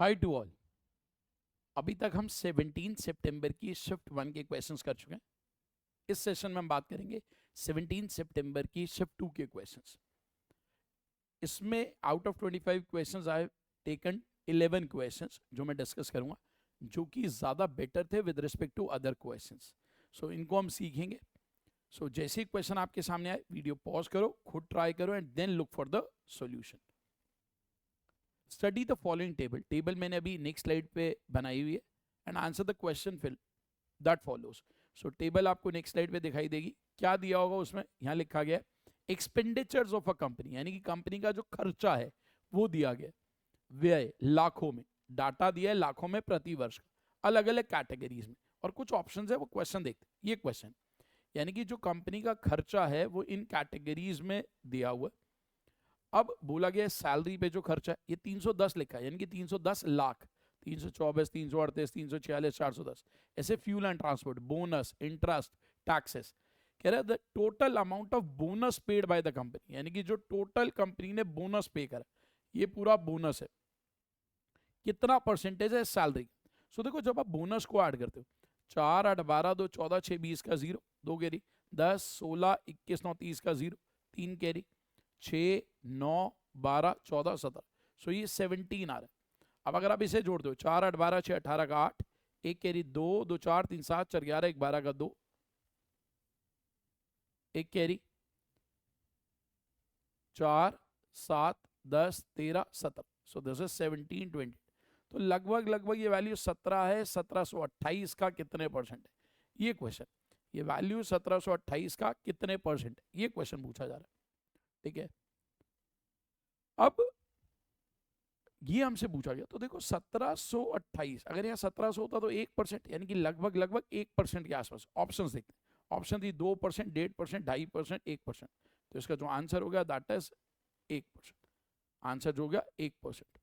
Hi to all. अभी तक हम 17 सितंबर की शिफ्ट 1 के क्वेश्चंस कर चुके हैं। इस सेशन में हम बात करेंगे 17 सितंबर की शिफ्ट 2 के क्वेश्चंस। इसमें out of 25 questions I have taken 11 questions जो मैं डिस्कस करूंगा, जो कि ज़्यादा बेटर थे with respect to other questions. So इनको हम सीखेंगे। सो जैसे ही क्वेश्चन आपके सामने आए, वीडियो पॉज करो, खुद ट्राई करो and then look for the solution. Study the following table. Table मैंने अभी नेक्स्ट स्लाइड पे बनाई हुई है and answer the question fill that follows. So table आपको नेक्स्ट स्लाइड पे दिखाई देगी। क्या दिया होगा उसमें? यहाँ लिखा गया एक्सपेंडिचर्स ऑफ अ कंपनी, यानी कि कंपनी का जो खर्चा है वो दिया गया। व्यय लाखों में, डाटा दिया है लाखों में प्रति वर्ष का, अलग अलग कैटेगरीज में, और कुछ ऑप्शन है वो क्वेश्चन देखते हैं। ये क्वेश्चन यानी कि जो कंपनी का खर्चा है वो इन कैटेगरीज में दिया हुआ है। अब बोला गया सैलरी पे जो खर्चा है ये 310 लिखा है, यानी कि 310 लाख, 324, 338, 346, 410, ऐसे fuel and transport, bonus, interest, taxes. कह रहा है the total amount of bonus paid by the company, यानी कि जो टोटल कंपनी ने बोनस पे करा, ये पूरा बोनस है, कितना परसेंटेज है सैलरी। सो देखो, जब आप बोनस को ऐड करते हो, 4, 8, 12, 2, 14, 6, 20 का जीरो, 2 कैरी, 10, 16, 21, 9, 30 का जीरो, 3 कैरी, 6, 9, 12, 14, 17। सो ये 17 आ रहा है। अब अगर आप इसे जोड़ दो, 4, 8, 12, 6, 18 का 8, 1 कैरी, 2, 2, 4, 3, 7, 4, 11, 1, 12 का 2, 1 कैरी, 4, 7, 10, 13, 17। So this is 17, 20। तो लगभग लगभग ये वैल्यू 17 है। 1728 का कितने परसेंट है, ये क्वेश्चन। ये वैल्यू 1728 का कितने परसेंट है, ये क्वेश्चन पूछा जा रहा है। ठीक है, अब ये हमसे पूछा गया, तो देखो 1728, अगर यहाँ 1700 होता तो 1%, यानी कि लगभग लगभग 1% के आसपास। ऑप्शन देखते हैं। ऑप्शन थी 2%, 1.5%, 2.5%, 1%। तो इसका जो आंसर हो गया दैट इज 1%। आंसर जो हो गया 1%।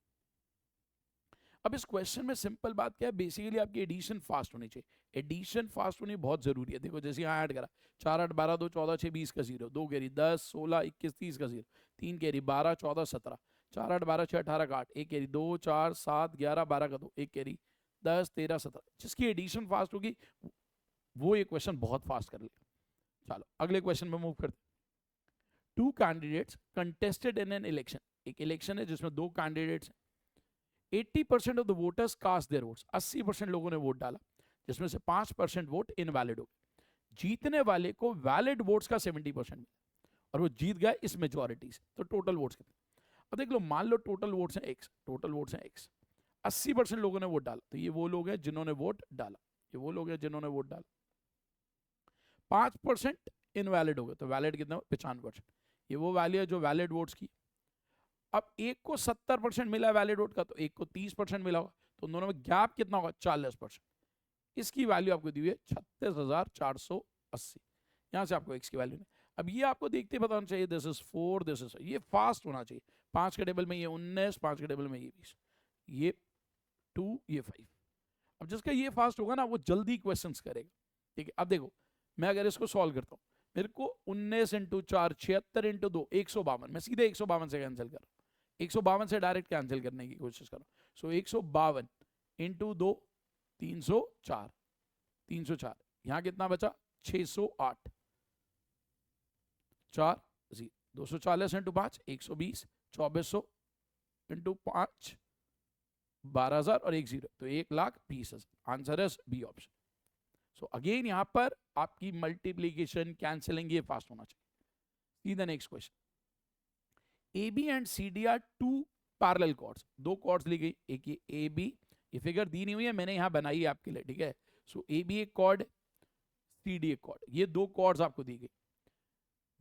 अब इस क्वेश्चन में सिंपल बात क्या है, बेसिकली आपकी एडिशन फास्ट होनी चाहिए। एडिशन फास्ट होनी बहुत जरूरी है। देखो जैसे यहाँ ऐड करा, 4, 8, 12, 2, 14, 6, 20 का जीरो, 2 कैरी, 10, 16, 21, 30 का जीरो, 3 कैरी, 12, 14, 17, 4, 8, 12, 6, 18 का 8, 1 कैरी, 2, 4, 7, 11, 12 का 2, 1 कैरी, 10, 13, 17। जिसकी एडिशन फास्ट होगी वो ये क्वेश्चन बहुत फास्ट कर लेगा। चलो अगले क्वेश्चन में मूव करते। 2 candidates contested in an election. एक इलेक्शन है जिसमें 2 कैंडिडेट्स हैं। 80% of the voters cast their votes, 80% लोगों ने वोट डाला, जिसमें से 5% वोट इनवैलिड हो गए। जीतने वाले को वैलिड वोट्स का 70% मिला और वो जीत गया इस मेजोरिटी से। तो टोटल वोट्स कितने? अब देख लो, मान लो टोटल वोट्स हैं एक्स, टोटल वोट्स हैं एक्स, 80% लोगों ने वोट डाला, तो ये वो लोग हैं जिन्होंने वोट डाला, ये वो लोग हैं जिन्होंने वोट डाला। 5% इनवैलिड हो गए, तो वैलिड कितना? 95%। ये वो वैल्यू है जो वैलिड वोट्स की। अब एक को 70% मिला वैलिड वोट का, तो एक को 30% मिला होगा, तो दोनों में गैप कितना होगा? 40%। इसकी वैल्यू आपको दी हुई है 36,480। यहां से आपको एक्स की वैल्यू नहीं। अब ये आपको देखते पता होना चाहिए, दिस इज 4, दिस इज, ये फास्ट होना चाहिए। 5 के टेबल में ये 19, 5 के टेबल में ये 20, ये 2, ये 5। अब जिसका ये फास्ट होगा ना, वो जल्दी क्वेश्चन करेगा। ठीक है, अब देखो मैं अगर इसको सॉल्व करता हूँ, मेरे को 19 इंटू 4, 76 इंटू 2, 152। मैं सीधे 152 से कैंसिल कर रहा हूँ, 152 से डायरेक्ट कैंसिल करने की कोशिश करो। सो 152 इंटू 2, 304, 304। यहां कितना बचा? 608, 4 जी, 240 इंटू 5, 120, 2400 इंटू 5, 12,000 और 1 जीरो, तो 1,20,000। आंसर है बी ऑप्शन। सो अगेन यहां पर आपकी मल्टीप्लीकेशन, कैंसिलिंग, ये फास्ट होना चाहिए। See the next question. A B and C D are 2 parallel chords. 2 chords ली गई, एक ये ए बी, ये फिगर दी नहीं हुई है, मैंने यहां बनाई है आपके लिए। ठीक है, सो ए बी एक कॉर्ड, सी डी एक कॉर्ड, ये 2 कॉर्ड्स आपको दी गई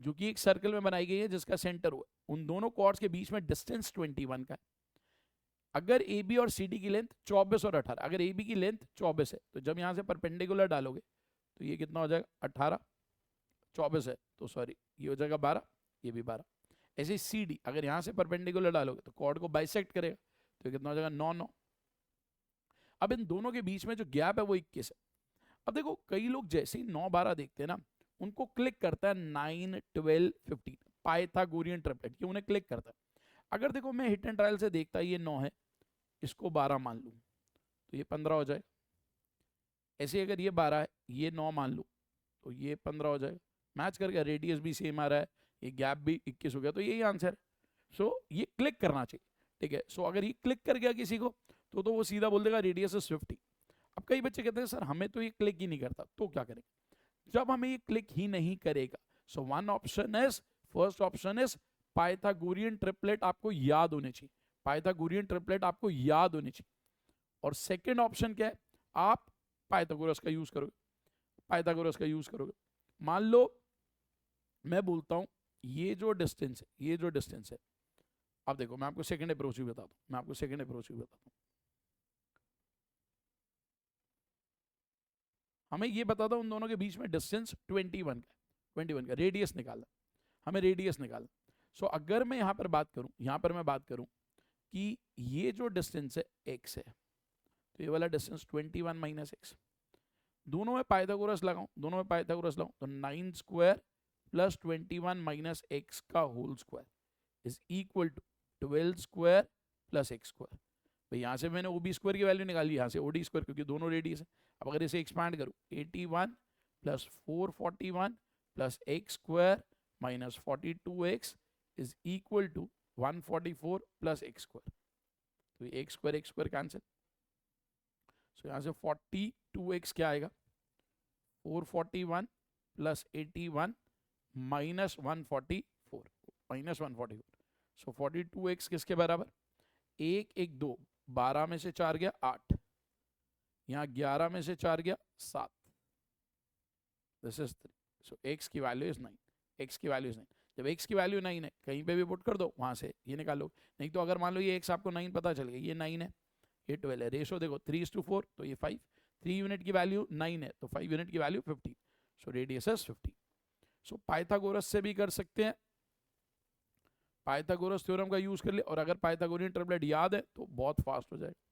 जो कि एक सर्कल में बनाई गई है जिसका सेंटर हुआ। उन दोनों कॉर्ड्स के बीच में डिस्टेंस 21 का है। अगर ए बी और सी डी की लेंथ 24 और 18, अगर ए बी की लेंथ 24 है, तो जब यहां से परपेंडिकुलर डालोगे तो ये कितना हो जाएगा? 18, 24 है तो सॉरी ये हो जाएगा 12, ये भी 12। ऐसे ही सी डी, अगर यहां से परपेंडिकुलर डालोगे तो कॉर्ड को बाइसेक्ट करेगा, तो कितना हो जाएगा? 9, 9। अब इन दोनों के बीच में जो गैप है वो 21 है। अब देखो कई लोग जैसे ही 9, 12 देखते हैं ना, उनको क्लिक करता है 9, 12, 15, पाइथागोरियन ट्रिपलेट, ये उन्हें क्लिक करता है। अगर देखो मैं हिट एंड ट्रायल से देखता, ये 9 है, इसको 12 मान लूँ तो ये 15 हो जाएगा। ऐसे अगर ये 12 है, ये 9 मान लूँ तो ये 15 हो जाएगा। मैच कर गया, रेडियस भी सेम आ रहा है, ये गैप भी 21 हो गया, तो यही आंसर है। सो ये क्लिक करना चाहिए, ठीक है। सो अगर ये क्लिक कर गया किसी को तो वो सीधा बोल देगा रेडियस इज 50। अब कई बच्चे कहते हैं सर हमें तो ये क्लिक ही नहीं करता, तो क्या करेंगे? जब हमें ये क्लिक ही नहीं करेगा, so one option is, first option is Pythagorean triplet आपको याद होने चाहिए, पाइथागोरियन ट्रिपलेट आपको याद होने चाहिए। और सेकेंड ऑप्शन क्या है, आप पाइथागोरस का यूज करोगे, पाइथागोरस का यूज करोगे। मान लो मैं बोलता हूं ये जो डिस्टेंस है, ये जो डिस्टेंस है, अब देखो मैं आपको सेकंड अप्रोच भी बताता हूं, मैं आपको सेकंड अप्रोच भी बताता हूं। हमें ये बताता हूं उन दोनों के बीच में डिस्टेंस 21 का, 21 का रेडियस निकालना, हमें रेडियस निकालना। सो अगर मैं यहां पर बात करूं, यहां पर मैं बात करूं कि ये जो डिस्टेंस है x है, तो ये वाला डिस्टेंस 21 माइनस एक्स, दोनों में पाइथागोरस लगाऊं, दोनों में पाइथागोरस लगाऊं तो 9 स्क्वायर प्लस 21 माइनस एक्स का whole square is equal to 12 square plus x square. भाई यहाँ से मैंने ओबी स्क्वायर की वैल्यू निकाली, यहाँ से ओडी स्क्वायर, क्योंकि दोनों रेडियस है। अब अगर इसे एक्सपैंड करूँ 81 plus 441 plus x square minus 42x is equal to 144 plus x square, तो ये एक्स स्क्वायर कैंसिल। सो यहाँ से 42x क्या आएगा, 441 प्लस 81 माइनस 144, माइनस 144। सो 42x किसके बराबर, 1 1 2, 12 में से 4 गया 8, यहाँ 11 में से 4 गया 7, दिस इज 3। सो x की वैल्यू इज 9, x की वैल्यू इज 9। जब x की वैल्यू 9 है, कहीं पे भी पुट कर दो, वहां से ये निकालो। नहीं तो अगर मान लो ये x आपको 9 पता चल गया, ये 9 है, ये 12 है, रेशो देखो 3:4, तो ये 5, 3 यूनिट की वैल्यू 9 है तो 5 यूनिट की value 15। So radius is 15। So Pythagoras से भी कर सकते हैं, पाइथागोरस थ्योरम का यूज कर ले, और अगर पाइथागोरियन ट्रिपलेट याद है तो बहुत फास्ट हो जाएगा।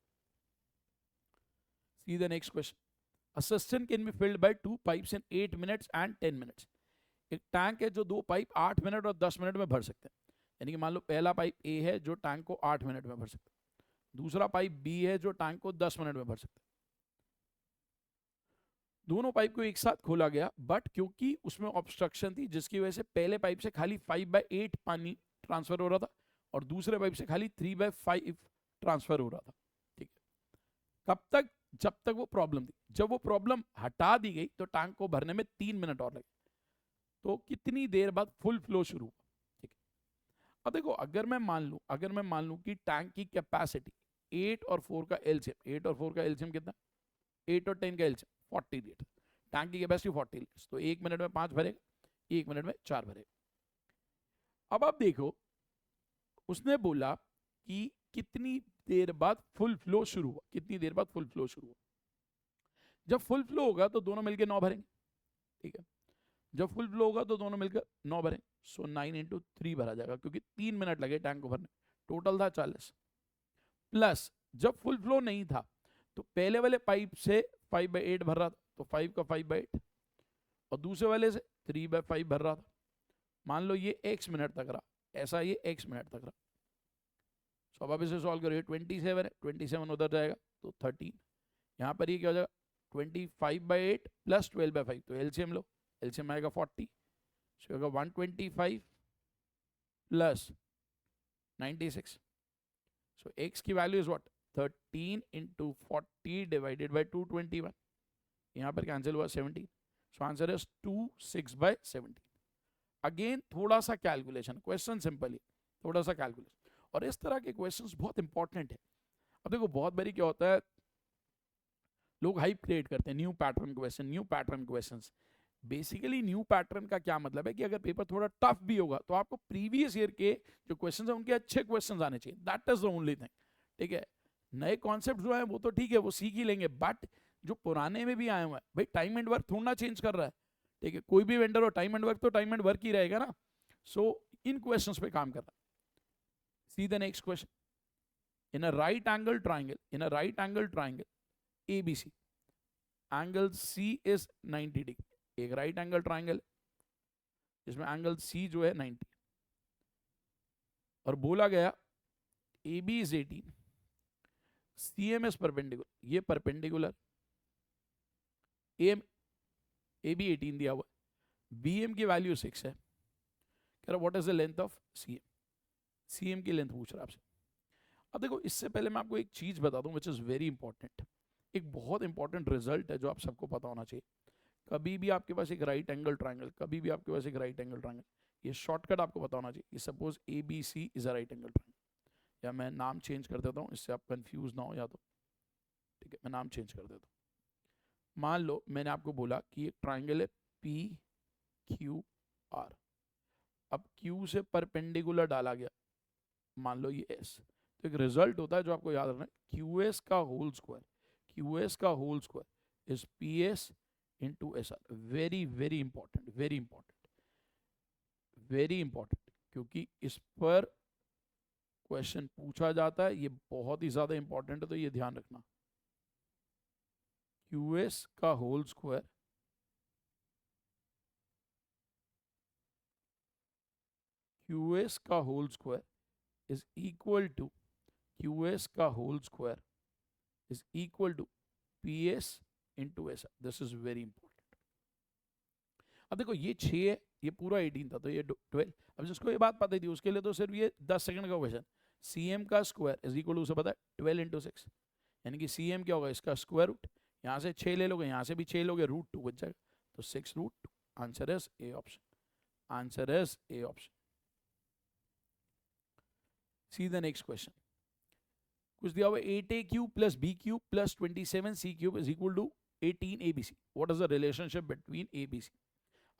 See the next question. A cistern can be filled by 2 pipes in 8 minutes and 10 minutes. एक टैंक है जो 2 पाइप 8 मिनट और 10 मिनट में भर सकते हैं। यानी कि मान लो पहला पाइप ए है जो टैंक को 8 मिनट में भर सकता है, दूसरा पाइप बी है जो टैंक को 10 मिनट में भर सकता है। दोनों पाइप को एक साथ खोला गया, बट क्योंकि उसमें ऑब्स्ट्रक्शन थी जिसकी वजह से पहले पाइप से खाली 5/8 पानी ट्रांसफर हो रहा था और दूसरे पाइप से खाली 3/5 ट्रांसफर हो रहा था, ठीक है। कब तक, जब तक वो प्रॉब्लम थी। जब वो प्रॉब्लम हटा दी गई तो टैंक को भरने में 3 मिनट और लगे, तो कितनी देर बाद फुल फ्लो शुरू हुआ, ठीक है। अब देखो अगर मैं मान लूं कि टैंक की कैपेसिटी 8 और 4 का एलसीएम, 8 और 4 का एलसीएम कितना, 8 और 10 का एलसीएम 40 लीटर, टैंक की कैपेसिटी 40 लीटर, तो 1 मिनट में 5 भरेगा, 1 मिनट में 4 भरेगा। अब आप देखो उसने बोला कि कितनी देर बाद फुल फ्लो शुरू हुआ, कितनी देर बाद फुल फ्लो शुरू हुआ। जब फुल फ्लो होगा तो दोनों मिलकर 9 भरेंगे, ठीक है। जब फुल फ्लो होगा तो दोनों मिलकर 9 भरेंगे। सो 9 × 3 भरा जाएगा, क्योंकि 3 मिनट लगे टैंक को भरने, टोटल था 40। प्लस जब फुल फ्लो नहीं था तो पहले वाले पाइप से 5/8 भर रहा था, तो 5 का 5/8, और दूसरे वाले से 3/5 भर रहा था। मान लो ये x मिनट तक रहा, ऐसा ये x मिनट तक रहा। सो अब इसे सॉल्व करिए, 27 है, 27 उधर जाएगा तो 13, यहाँ पर ये क्या हो जाएगा 25/8 प्लस 12/5, तो एलसीएम लो, एलसीएम आएगा 40, सो होगा 125 प्लस 96। सो x की value is what, 13 × 40 divided by 221, यहाँ पर कैंसिल हुआ 17, सो आंसर इज 26/17। अगेन थोड़ा सा कैलकुलेशन, क्वेश्चन सिंपल ही, थोड़ा सा कैलकुलेशन, और इस तरह के क्वेश्चंस बहुत इंपॉर्टेंट है। अब देखो बहुत बारी क्या होता है, लोग हाइप क्रिएट करते हैं, new pattern question, new pattern questions. Basically new pattern का क्या मतलब है कि अगर पेपर थोड़ा टफ भी होगा तो आपको प्रीवियस ईयर के जो क्वेश्चंस हैं उनके अच्छे क्वेश्चंस आने चाहिए, that is the only thing, ठीक है। नए कॉन्सेप्ट जो है वो तो ठीक है, वो सीख ही लेंगे, बट जो पुराने में भी आए हुए हैं, भाई टाइम एंड वर्क थोड़ा चेंज कर रहा है, ठीक है। कोई भी वेंडर हो, टाइम एंड वर्क तो टाइम एंड वर्क ही रहेगा ना। सो इन क्वेश्चंस पे काम कर रहा है। See the next question, in a right angle triangle ABC, angle C is 90 degree, एक राइट एंगल ट्राइंगल जिसमें एंगल C जो है 90, और बोला गया AB is 18, C M S perpendicular, ये परपेंडिकुलर, एम ए बी 18 दिया हुआ है, बी एम की वैल्यू 6 है, कह रहा what is the length of C M, C M की लेंथ पूछ रहा है आपसे। अब देखो इससे पहले मैं आपको एक चीज बता दूं विच इज वेरी इंपॉर्टेंट, एक बहुत इंपॉर्टेंट रिजल्ट है जो आप सबको पता होना चाहिए। कभी भी आपके पास एक राइट एंगल ट्राइंगल, कभी भी आपके पास एक राइट एंगल ट्राइंगल, ये शॉर्टकट आपको पता होना चाहिए। Suppose A B C is a right angle triangle, या मैं नाम चेंज कर देता हूँ इससे आप कंफ्यूज ना हो, या तो ठीक है मैं नाम चेंज कर देता हूँ। मान लो मैंने आपको बोला कि एक ट्राइंगल है पी क्यू आर, अब क्यू से परपेंडिकुलर डाला गया, मान लो ये एस, तो एक रिजल्ट होता है जो आपको याद रखना है, क्यू एस का होल स्क्वायर, क्यू एस का whole square is P S into S R. Very very important, very important, very important, क्योंकि इस पर क्वेश्चन पूछा जाता है, ये बहुत ही ज्यादा इंपॉर्टेंट है, तो ये ध्यान रखना। क्यू एस का होल स्क्वायर क्यू एस का whole square is equal to Q S का whole square is equal to P S into S. This is very important. अब देखो ये 6 है, ये पूरा 18 था, तो ये 12। अब जिसको ये बात पता थी उसके लिए तो सिर्फ ये 10 सेकंड का क्वेश्चन। सी एम का स्क्वायर इज इक्वल टू, उसे पता है 12 इंटू 6, यानी कि सी एम क्या होगा, इसका स्क्वायर रूट, यहाँ से 6 ले लोगे, यहाँ से भी 6 लोगे, रूट 2 बच जाएगा, तो 6 root 2। Answer is A option, answer is A option. See the next question. कुछ दिया हुआ 8a cube plus B cube plus 27c cube is equal to 18abc। What is the relationship between abc।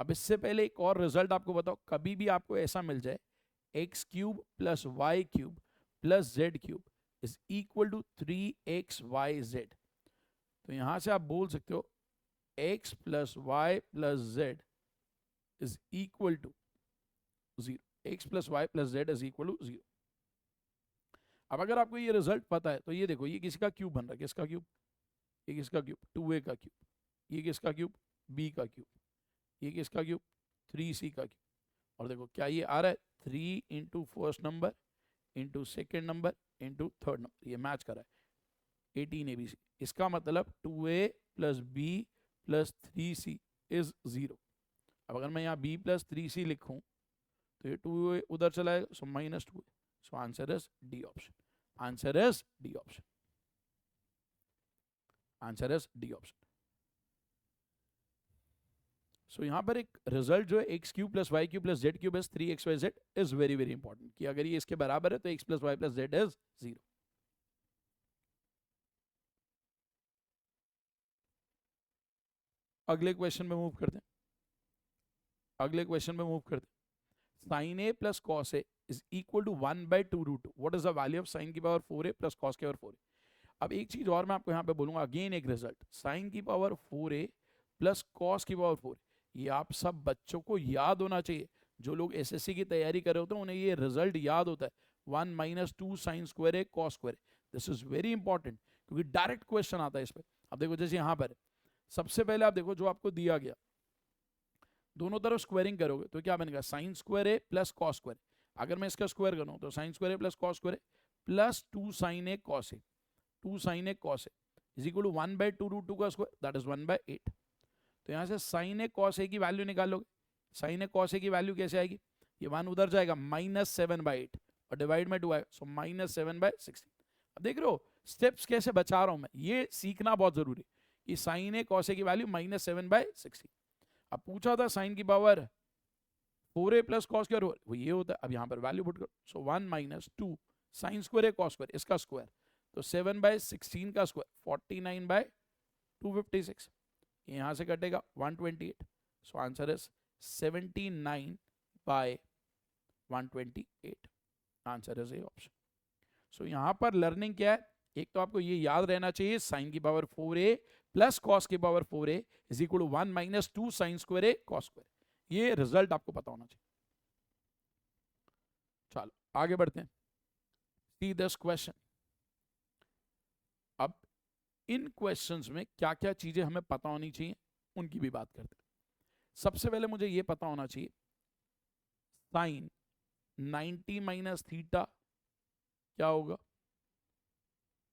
अब इससे पहले एक और result आपको बताओ, कभी भी आपको ऐसा मिल जाए x cube plus y cube plus z cube is equal to 3xyz, तो यहां से आप बोल सकते हो x plus y plus z is equal to 0, x plus y plus z is equal to 0। अब अगर आपको ये रिजल्ट पता है तो ये देखो, ये किसका क्यूब बन रहा है, किसका क्यूब, ये किसका क्यूब 2a का क्यूब, ये किसका क्यूब b का क्यूब, ये किसका क्यूब 3c का क्यूब, और देखो क्या ये आ रहा है 3 into first number into second number into third number, ये मैच कर रहा है 18abc। इसका मतलब 2a plus B plus 3c is 0। अब अगर मैं यहाँ b प्लस 3c लिखूं तो ये 2a उधर चला जाएगा, so minus 2a। So answer is D option, answer is D option, answer is D option. So यहाँ पर एक रिजल्ट जो है x cube plus y cube plus z cube is 3xyz is very very important, कि अगर ये इसके बराबर है तो x plus y plus z is 0। अगले क्वेश्चन में मूव करते हैं, अगले क्वेश्चन में मूव करते हैं। Sine A plus cos A is equal to 1/2√2। What is the value of sine की पावर 4a प्लस कॉस की पावर 4a। अब एक चीज और मैं आपको यहाँ पे बोलूंगा, अगेन एक रिजल्ट, साइन की पावर 4a प्लस कॉस की पावर 4, ये आप सब बच्चों को याद होना चाहिए। जो लोग एसएससी की तैयारी कर रहे होते हैं उन्हें ये रिजल्ट याद होता है, 1 - 2 sine square A cos square. This is very important, क्योंकि डायरेक्ट क्वेश्चन आता है इस पर। अब देखो जैसे यहाँ पर सबसे पहले आप देखो जो आपको दिया गया, दोनों तरफ स्क्वायरिंग करोगे तो क्या बनेगा, sine square a plus cos square. अगर मैं इसका स्क्वायर करूँ तो sine square a plus cos square plus 2 sine a cos a, 2 sine a cos A is equal to 1/2√2 का स्क्वायर, दैट इज 1/8। तो यहाँ से साइन ए कॉस ए की वैल्यू निकालोगे, साइन ए कॉस ए की वैल्यू कैसे आएगी, ये 1 उधर जाएगा, -7/8 और डिवाइड में 2 आएगा, सो -7/16। अब देख रहे हो स्टेप्स कैसे बचा रहा हूं मैं, ये सीखना बहुत जरूरी है कि साइन ए कॉस ए की वैल्यू -7/16। अब पूछा था साइन की power 4a plus cos square, वो ये होता है। अब यहाँ पर वैल्यू पुट करो, सो 1 - 2 साइन स्क्वायर ए कॉस स्क्वायर, इसका स्क्वायर, तो 7/16 का स्क्वायर 49/256, यहाँ से कटेगा 128, so answer is 79/128, answer is A option. So यहाँ पर लर्निंग क्या है, एक तो आपको ये याद रहना चाहिए साइन की पावर 4a प्लस कॉस की power 4a is equal to 1 - 2 sine square A cos square, ये रिजल्ट आपको पता होना चाहिए। चलो आगे बढ़ते हैं, सी दिस क्वेश्चन। अब इन क्वेश्चंस में क्या क्या चीजें हमें पता होनी चाहिए उनकी भी बात करते हैं। सबसे पहले मुझे यह पता होना चाहिए साइन 90 - थीटा क्या होगा,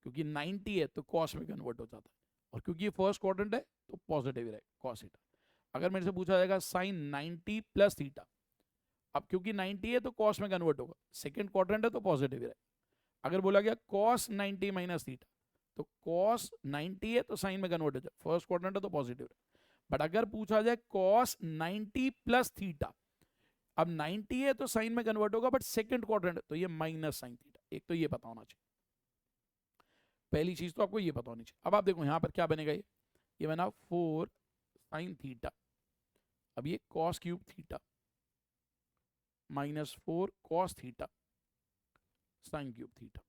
क्योंकि 90 है तो कॉस में कन्वर्ट हो जाता है, और क्योंकि ये फर्स्ट क्वाड्रेंट है तो पॉजिटिव ही रहेगा कॉस थीटा। अगर मेरे से पूछा जाएगा साइन 90 प्लस थीटा, अब क्योंकि 90 है तो कॉस में कन्वर्ट होगा, सेकंड क्वाड्रेंट है तो पॉजिटिव ही रहेगा। अगर बोला गया कॉस 90 माइनस थीटा, तो कॉस 90 है तो साइन में कन्वर्ट हो जाए, फर्स्ट क्वाड्रेंट है तो पॉजिटिव रहेगा। बट अगर पूछा जाए कॉस 90 प्लस थीटा, अब 90 है तो साइन में कन्वर्ट होगा, बट सेकंड क्वाड्रेंट है तो ये माइनस साइन थीटा। एक तो ये पता होना चाहिए, पहली चीज तो आपको ये पता होनी चाहिए। अब आप देखो यहां पर क्या बनेगा, ये बना 4 साइन थीटा, अब ये cos cube theta minus 4 cos theta sine cube theta,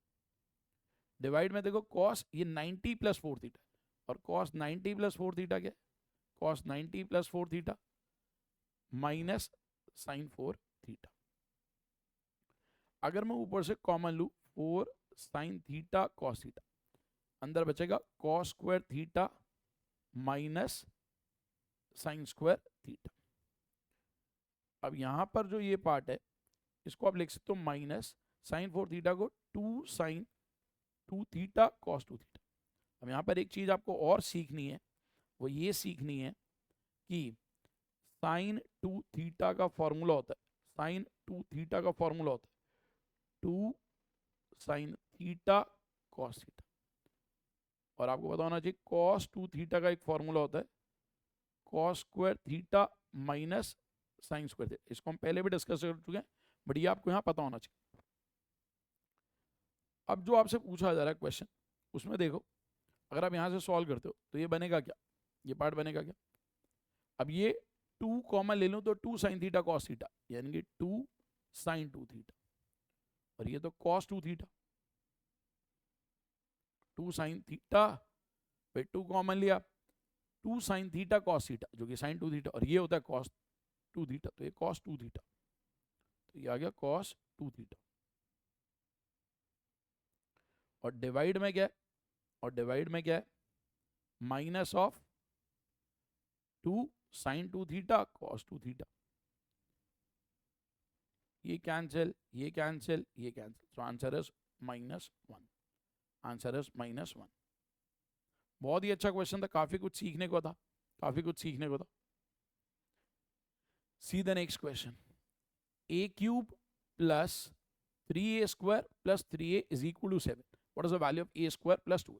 divide में देखो कॉस ये 90 प्लस 4 थीटा, और कॉस 90 प्लस 4 थीटा क्या है, cos 90 plus 4 theta minus sine 4 theta. अगर मैं ऊपर से कॉमन लूं 4 साइन थीटा कॉस थीटा, अंदर बचेगा cos square theta minus sine square theta. अब यहां पर जो ये पार्ट है इसको आप लिख सकते हो माइनस साइन 4 थीटा को 2 साइन 2 थीटा कॉस 2 थीटा। अब यहां पर एक चीज आपको और सीखनी है, वो ये सीखनी है कि साइन 2 थीटा का फॉर्मूला होता है, साइन 2 थीटा का फॉर्मूला होता है 2 साइन थीटा कॉस थीटा, और आपको पता होना चाहिए कॉस 2 थीटा का एक फॉर्मूला होता है cos square theta minus sine square theta. इसको हम पहले भी डिस्कस कर चुके हैं, बट ये आपको यहां पता होना चाहिए। अब जो आपसे पूछा जा रहा है क्वेश्चन, उसमें देखो अगर आप यहां से सॉल्व करते हो तो ये बनेगा क्या, ये पार्ट बनेगा क्या, अब ये 2 कॉमन ले लूं तो 2 साइन थीटा कॉस थीटा, यानी कि 2 साइन 2 थीटा, और ये तो कॉस 2 थीटा, 2 साइन थीटा फिर 2 कॉमन लिया 2 साइन थीटा कॉस थीटा जो कि साइन 2 थीटा, और ये होता है कॉस 2 थीटा, तो ये कॉस 2 थीटा, तो ये आ गया कॉस 2 थीटा। और डिवाइड में क्या है, और डिवाइड में क्या है minus of 2 sine 2 theta cos 2 theta, ये कैंसिल ये कैंसिल ये cancel, so answer is -1, answer is -1। बहुत ही अच्छा क्वेश्चन था, काफी कुछ सीखने को था, काफी कुछ सीखने को था। See the next question, a cube plus 3a square plus 3a is equal to 7, what is the value of a square plus 2।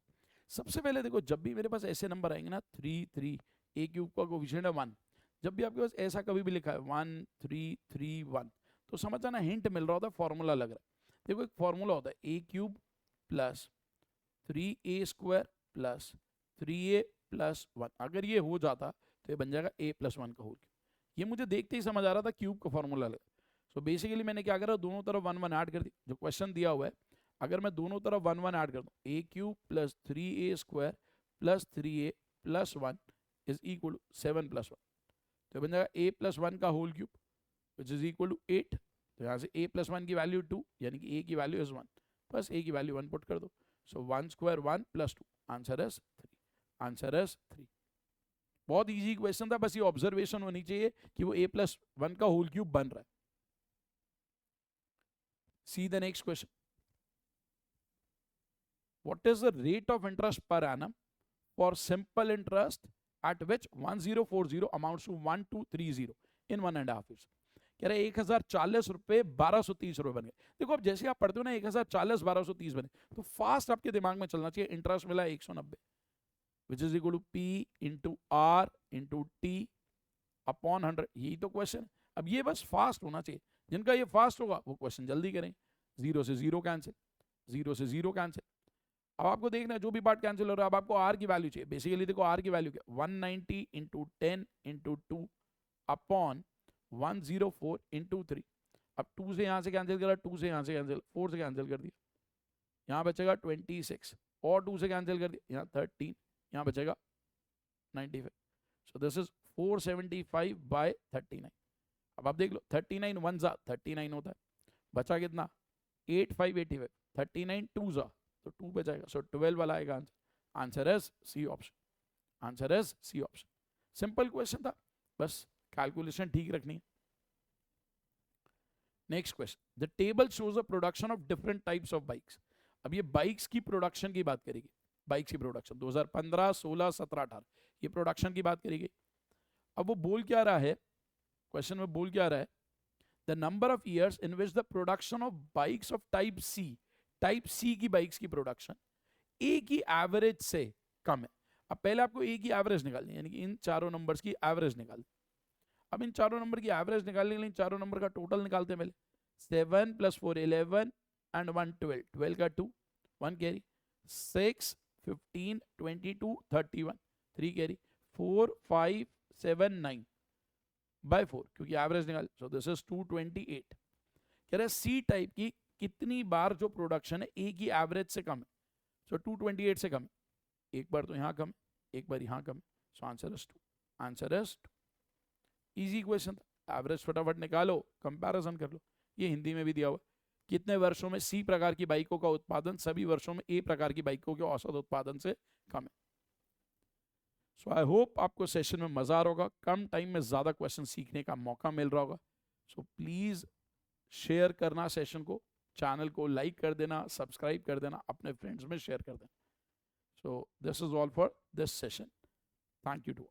सबसे पहले देखो जब भी मेरे पास ऐसे नंबर आएंगे ना 3 3, a क्यूब का कोफिशिएंट है 1, जब भी आपके पास ऐसा कभी भी लिखा है 1 3 3 1, तो समझ जाना हिंट मिल रहा होता है, फॉर्मूला लग रहा है। देखो एक फॉर्मूला होता है a cube plus 3a square plus 3a plus 1, अगर ये हो जाता तो ये बन जाएगा a प्लस 1 का होल क्यूब। ये मुझे देखते ही समझ आ रहा था क्यूब का फॉर्मूला लगा, सो बेसिकली मैंने क्या करा, दोनों तरफ 1 1 ऐड कर दी, जो क्वेश्चन दिया हुआ है अगर मैं दोनों तरफ 1 1 ऐड कर दूं, a cube plus 3a square plus 3a plus 1 is equal to 7 plus 1, तो बन जाएगा a प्लस 1 का whole cube which is equal to 8। तो यहाँ से a प्लस 1 की वैल्यू 2, यानी कि a की वैल्यू इज 1, बस a की वैल्यू 1 पुट कर दो, सो 1 square 1 plus 2, answer is 3, answer is 3। बहुत इजी क्वेश्चन था, बस ये ऑब्जर्वेशन होनी चाहिए कि वो a प्लस 1 का होल क्यूब बन रहा है। See the next question, what is the rate of interest per annum for simple interest at which 1040 amounts to 1230 in 1.5 years। कह रहे 1040 रुपए 1230 रुपए बन गए। देखो अब जैसे आप पढ़ते हो ना 1040 1230 बने, तो फास्ट आपके दिमाग में चलना चाहिए, इंटरेस्ट मिला 190 which is equal to P into R into T upon 100, यही तो क्वेश्चन। अब ये बस फास्ट होना चाहिए, जिनका ये फास्ट होगा वो क्वेश्चन जल्दी करें। 0 से 0 कैंसिल, 0 से 0 कैंसिल। अब आपको देखना है जो भी पार्ट कैंसिल हो रहा है, अब आपको आर की वैल्यू चाहिए। बेसिकली देखो आर की वैल्यू क्या, 190 इंटू 10 इंटू 2 अपॉन 104 इंटू 3। अब 2 से यहाँ से कैंसिल करा, 2 से यहाँ से कैंसिल, 4 से कैंसिल कर दिया, यहाँ बचेगा 26, और 2 से कैंसिल कर दिया, यहाँ 13, यहाँ बचेगा 95। So this is 475 by 39। अब आप देख लो 39 1 जा 39 होता है, बचा कितना 8585, 39 2 जा तो 2 बचाएगा, सो 12 वाला आएगा answer. Answer is C option, answer is C option. Simple question था, बस कैलकुलेशन ठीक रखनी है। Next question, the table shows a production of different types of bikes. अब ये बाइक्स की प्रोडक्शन की बात करेगी, बाइक्स की प्रोडक्शन 2015, 16, 17, 18 ये प्रोडक्शन की बात करेगी। अब वो बोल क्या रहा है, क्वेश्चन में बोल क्या रहा है, the number of years in which the production of bikes of type C की बाइक्स की प्रोडक्शन ए की एवरेज से कम है। अब पहले आपको ए की एवरेज निकालनी है, यानी कि इन चारों नंबर्स की एवरेज निकाल। अब इन चारों नंबर की एवरेज निकालने के लिए इन चारों नंबर का टोटल निकालते हैं पहले। 7 + 4 11 एंड 1 12, 12 का 2 1 कैरी, 6 15 22 31 3 कैरी, 4 5 7 9 बाय 4 क्योंकि एवरेज निकाल। सो दिस इज 228। कह रहे सी टाइप की कितनी बार जो प्रोडक्शन है ए की एवरेज से कम है। सो 228 से कम है, एक बार तो यहाँ कम, एक बार यहाँ कम। So answer is 2, answer is 2। Easy question था, एवरेज फटाफट निकालो, कंपैरिजन कर लो। ये हिंदी में भी दिया हुआ, कितने वर्षों में सी प्रकार की बाइकों का उत्पादन सभी वर्षों में ए प्रकार की बाइकों के औसत उत्पादन से कम है। सो आई होप आपको सेशन में मजा आ रहा होगा, कम टाइम में ज्यादा क्वेश्चन सीखने का मौका मिल रहा होगा। सो प्लीज शेयर करना सेशन को, चैनल को लाइक कर देना, सब्सक्राइब कर देना, अपने फ्रेंड्स में शेयर कर देना। So this is all for this session, thank you to